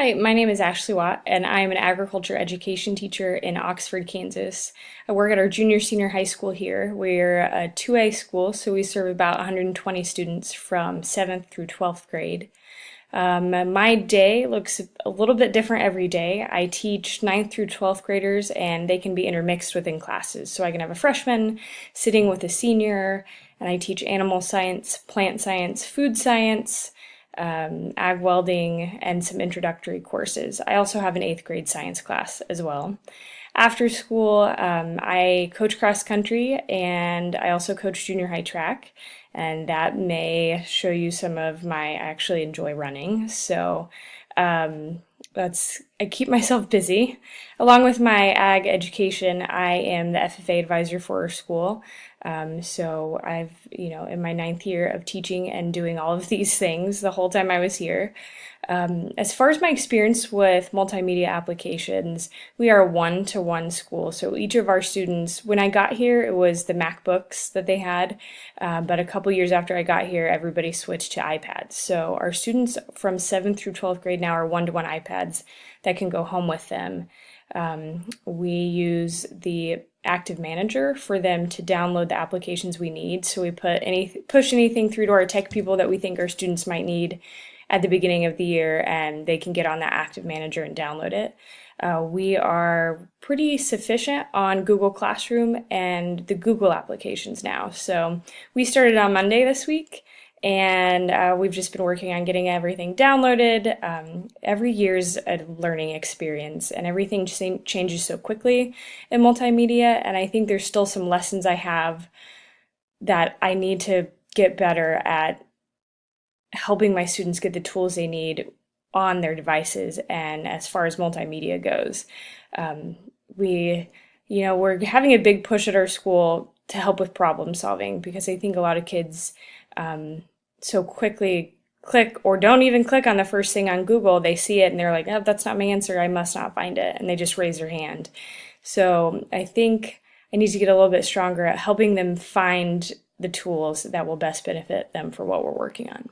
Hi, my name is Ashley Watt, and I am an agriculture education teacher in Oxford, Kansas. I work at our senior high school here. We're a 2A school, so we serve about 120 students from 7th through 12th grade. My day looks a little bit different every day. I teach 9th through 12th graders, and they can be intermixed within classes. So I can have a freshman sitting with a senior, and I teach animal science, plant science, food science, ag welding, and some introductory courses. I also have an 8th grade science class as well. After school, I coach cross country and I also coach junior high track, and that may show you some of I actually enjoy running. So I keep myself busy. Along with my ag education, I am the FFA advisor for our school. So in my 9th year of teaching and doing all of these things the whole time I was here. As far as my experience with multimedia applications, we are a one-to-one school. So each of our students, when I got here, it was the MacBooks that they had. But a couple years after I got here, everybody switched to iPads. So our students from 7th through 12th grade now are one-to-one iPads that can go home with them. We use the Active Manager for them to download the applications we need. So we push anything through to our tech people that we think our students might need at the beginning of the year, and they can get on that Active Manager and download it. We are pretty sufficient on Google Classroom and the Google applications now. So we started on Monday this week, and we've just been working on getting everything downloaded. Every year's a learning experience, and everything changes so quickly in multimedia, and I think there's still some lessons I have that I need to get better at helping my students get the tools they need on their devices. And as far as multimedia goes, we're having a big push at our school to help with problem solving, because I think a lot of kids so quickly click or don't even click on the first thing on Google. They see it and they're like, oh, that's not my answer, I must not find it, and they just raise their hand. So I think I need to get a little bit stronger at helping them find the tools that will best benefit them for what we're working on.